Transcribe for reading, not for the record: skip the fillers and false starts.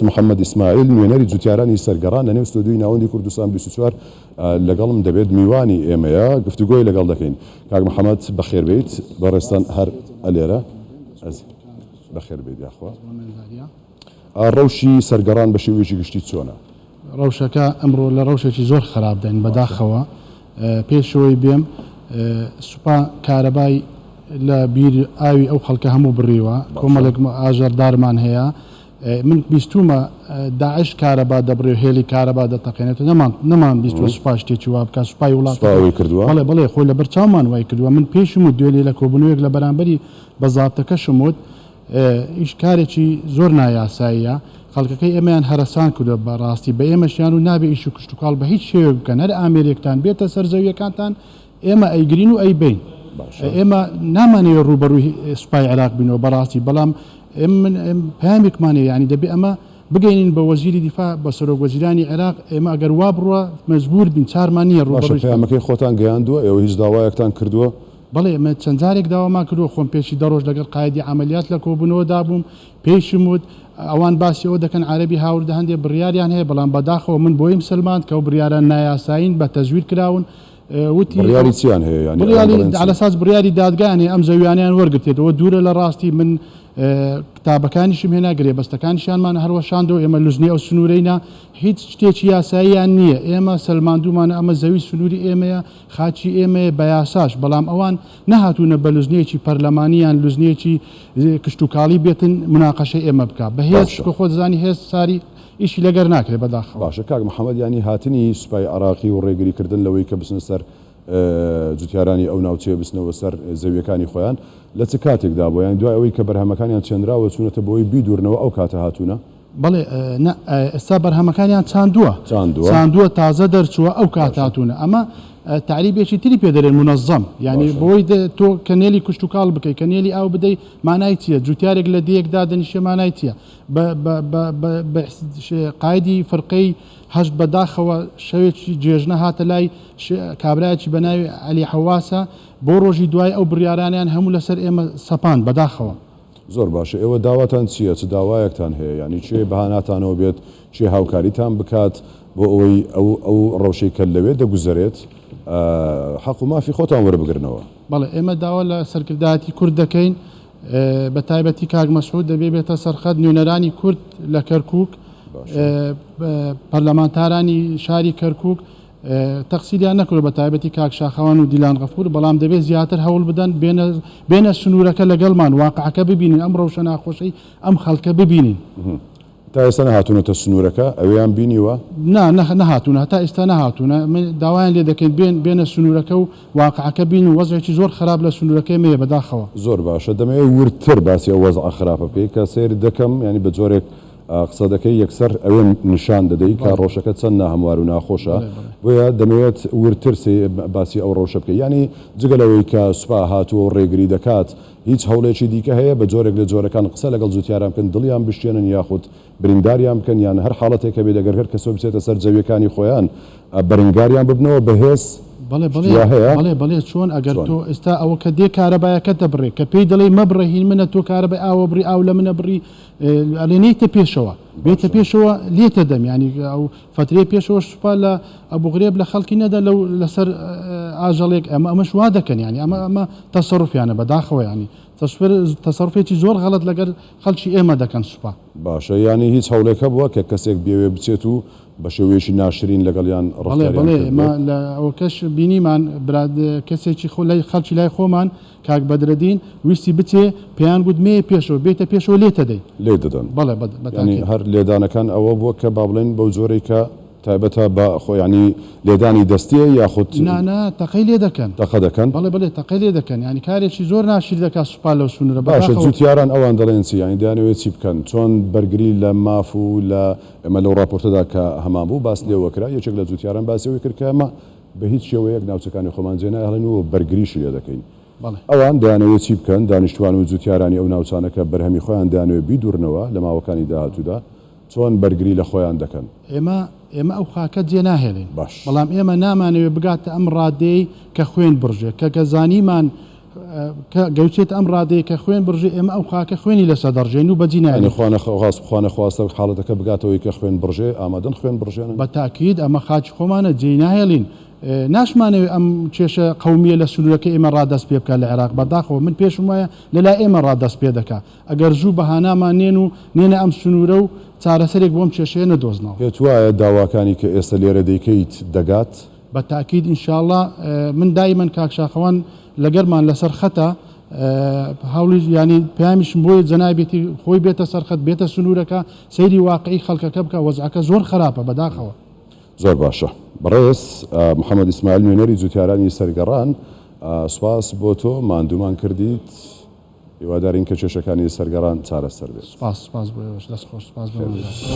محەممەد ئیسماعیل نوێنەری جوتیارانی سەرگەڕان لە نێو ستۆدیۆی ناوەندی کوردستان 24 لەگەڵم دەبێت میوانی ئێمەیە گفتوگۆی لەگەڵ دەکەین. کاک محەممەد بەخێربێیت بەڕێستان هەر ئەلێرە بەخێربێت یاخوا ڕەوشی سەرگەڕان بە شێوەیەکی گشتی چۆنە؟ ڕەوشەکە ئەمڕۆ لە ڕەوشێکی زۆر خراپدەین بەداخەوە پێشەوەی بێم سوپا کارەبای لە بیر ئاوی ئەو خەڵکە هەموو بڕیوە کۆمەڵێک ئاژەردارمان هەیە من بیستومە داعش کارەبا دەبڕێ هێلی کارەبا دەتەقێنێت نەمان بیستوە سوپا شتێکی وا بکە سوپای وڵات کردووە بڵێ خۆی لە بەرچاومان وای کردووە من پێشم و دوێنێ لە کۆبنەوەیەک لە بەرامبەری بەزابتەکەشم وت ئیش کارێکی زۆر نایاساییە خەڵکەکەی ئێمەیان هەرسان کردو بەڕاستی بە ئێمەشیان و نابێ ئیش و کشتتوکاڵ بە هیچ شێوە بکەن هەر ئامێرێکتان بێتە سەرزەویەکانتان ئێمە ئەیگرین و ئەی بین ئێمە نامانەوە ڕوبەڕووی سوپای عێراق بینەوە بەڕاستی بەڵام پامێکمانێ ینی دەبێ ئەمە بگەینین بە وەزیری دیفاع بە سەرۆک وەزیرانی عێراق ئێمە ئەگەر وا بڕوە مەجبور بین چارمان نییە ڕوبەڕووی خۆتان گەیاندووە ئێوە هیچ داوایەکتان کردووە؟ بەڵێ ئەمە چەند جارێک داوامان کردووە خۆم پێشی دەڕۆژ لەگەڵ قایدی عملیات لە کۆبوونەوەدا بووم پێشم وت ئەوان باسیەوە دەکەن عەربی هاوردە هەندێک بڕیاریان هەیە بەڵام بەداخەوە من بۆی مسلمان کە و بڕیاران نایاساین بە تەزویر کراون وتی بڕیاری چیان هەیە ینی علەساس بڕیاری دادگانێ ئەم زەویانیان وەرگرتێتەوە دوورە لە ڕاستی من کتابەکانیشم هێنا گرێبەستەکانیشانمان هەروەشاندەوە ئێمە لوزنی ئەو سنوورەینا هیچ شتێکی یاساییان نییە ئێمە سەلماندوومانە ئەمە زەوی سنووری ئێمەیە خاچی ئێمەیە بە یاساش بەڵام ئەوان نەهاتوونە بە لوزنیەکی پەرلەمانیان لوزنیەکی کشتتوکاڵی بێتن مناقەشەی ئێمە بکە بە هێز خۆ زانی هێز ساری ئیشی لەگەر ناکرێت بەداخەوە. باشە کاک محەممەد ینی هاتنی سوپای عراقی و ڕێگریکردن لەوەی کە بچنە سەر جوتیارانی ئەو ناوچەیە بچنەوە سەر زەویەکانی خۆیان لە چ کاتێکدا بۆ یان دوای ئەوەی کە بەرهەمەکانیان چێنراوە چوونەتە بۆی بیدورنەوە ئەو کاتە هاتوونە؟ بەڵێ ئێستا بەرهەمەکانیان چاندووە تازە دەرچووە ئەو کات هاتوونە ئەمە تعریبێکی تری پێ دەرێن منەظەم ینی بۆی تۆ کەنێلی کشتتوکاڵ بکەیت کەنێلی ئاو بدەی مانای چییە جوتیارێک لە دیەکدا دەنیشە مانای چییە قایدی فەرقەی هەشت بەداخەوە شەوێکی جێژنە هاتە لای کابراایکی بە ناوی عەلی حەواسە بۆ ڕۆژی دوای ئەو بڕیارانیان هەموو لەسەر ئێمە سەپان بەداخەوە. زۆر باشە ئێوە داواتان چییە چ داوایەکتان هەیە ینی چێ بەهاناتانەوە بێت چێ هاوکاریتان بکات بۆ ئەوەی ئەو ڕەوشەی کە لەوێ دەگوزارێت حەق و مافی خۆتان وەربگرنەوە؟ بەڵێ ئێمە داوا لە سەرکردایەتی کورد دەکەین بە تایبەتی کاک مەسعود دەبێ بێتە سەرخەت نوێنەرانی کورد لە کەرکووک پەرلەمانتارانی شاری کەرکووک تەقسیریان نەکرد بە تایبەتی کاک شاخەوان و دیلان غەفور بەڵام دەبێت زیاتر هەوڵ بدەن بێنە سنوورەکە لەگەڵمان واقعەکە ببینین ئەم ڕەوشە ناخۆشەی ئەم خەڵکە ببینین. تا ئێستا نەهاتوونەتە سنوورەکە ئەویان بینیوە؟ نەهاتوونە تا ئێستا نەهاتوونە داوایان لێ دەکەین بێنە سنوورەکە و واقعەکە بین و وەزعێکی زۆر خراپ لە سنوورەکەی مەیە بەداخەوە. زۆر باشە دەمەوێت ورتر باسی ئەو وەزع خراپە بکەی کە سیر دەکەم ینی بە جۆرێک قسە دەکەی یەکسەر ئەوێ نیشان دەدەی کە ڕۆژەکە چەند ناهەموار و ناخۆشە بۆیە دەمەوێت ورتر باسی ئەو ڕۆژە بکەی ینی جگەلەوەی کە سوپا هاتووە و ڕێگری دەکات هیچ هەوڵێکی دیکە هەیە بە جۆرێک لە جۆرەکان قسە لەگەڵ جوتیاران بکەن دڵیان بشتێنن یاخود برینداریان بکەن یان هەر حاڵەتێکە بێ دەگەر هەر کەسە بچێتە سەر جەویەکانی خۆیان بەرنگاریان ببنەوە بەهێز؟ بەڵێ چۆن ئەگەر تۆ ئێستا ئەوە کە دێ کارەبایەکە دەبڕێ کە پێی دەڵێ مەبڕێهین منە تۆ کارەبای ئاوە بڕی ئاو لە منە بڕی ئەلێنیتە پێشەوە بێتە پێشەوە لێتە دەم ینی ئەو فترێ پێشەوە سوپا لە ئەبوغرێب لە خەڵکی نەدا لەسەر ئاژەڵێک ئەمەش وا دەکەن ینی ئەمە تەسەڕوفیانە بەداخەوە ینی تەسەڕوفێکی زۆر غەڵەت لەگەر خەڵکی ئێمە دەکەن سوپا. باشە ینی هیچ هەوڵێکە بووە کە کەسێک بێوێ بچێت و بە شێوەیەکی ناشرین لەگەڵیان ڕڵێ ئەوە کەش بینیمان کەسێکی خەڵکی لای خۆمان کاک بەدرەدین ویستی بچێ پێیان گوت مێ پێشەوە بێتە پێشەوە لێ دەدەن بەڵێ هەر لێدانەکان ئەوە بووە کە با بڵێن بەو جۆرەی کە تایبەتە بە خۆیانی لێدانی دەستیە یاخود تەقەی لێ دەکەن بەڵێ تەقەی لێ دەکەن ینی کارێکی زۆر ناشیر دەکات سوپا لەو سنوورە. باشە جوتیاران ئەوان دەڵێن چی ینی دەیانەوێت چی بکەن چۆن بەرگری لە ماف و لە ئەمە لەو راپۆرتەدا کە هەمان بوو باس لێوە کرا یەکێک لە جوتیاران باسیەوەی کرد کە ئەمە بە هیچ شێوەیەک ناوچەکانی خۆمان جێ ناهێڵن و بەرگریشی لێ دەکەین. ئەوان دەیانەوێت چی بکەن دانیشتوان و جوتیارانی ئەو ناوچانەکە بەرهەمی خۆیان دەیانەوێت بیدورنەوە لە ماوەکانی داهاتوودا چۆن بەرگری لە خۆیان دەکەن؟ ئێمە ئەو خاکە جێ ناهێڵین بەڵام ئێمە نامانەوێت بگاتە ئەم ڕادەی کە خوێن بڕژێ کە گەزانیمان گەوچێت ئەم ڕادەیە کە خوێن بڕژێ ئێمە ئەو خاکە خوێنی لەسەر دەڕژێن و بەجینانی خوانە خواستە حاڵەتەکە بگاتەوەی کە خوێن بڕژێ ئامادەن خوێن بڕژێن بە تاکید ئەمە خاچ خۆمانە جێ ناهێڵین ناشمانەوێت ئەم کێشە قومیە لە سنوورەکە ئێمە ڕادەست پێ بکە لە عێراق بەداخەوە من پێشم وایە لەلای ئێمە ڕادەست پێ دەکات ئەگەر زوو بەهانامان نێن و نێنە ئەم سنوورە و چارەسەرێک بۆم کێشەیە نەدۆزنەوە پێت وایە داواکانی کە ئێستا لێرە دەیکەیت دەگات بە تاکید ئینشاءڵڵا من دایمەن کاکشاخەوان لەگەرمان لەسەر خەتە هەوڵی ینی پامیشم بۆی جەنابێتی خۆی بێتە سەرخەت بێتە سنوورەکە سەیری واقعی خەڵکەکە بکە وەزعەکە زۆر خراپە بەداخەوە زۆر باشە بەڕێز محەممەد ئیسماعیل نوێنەری جوتیارانی سەرگەڕان سوپاس بۆ تۆ ماندوومان کردیت هیوادارین کە کێشەکانی سەرگەڕان چارەسەر بێت سپاس بۆ دەست خۆش سپاس بۆ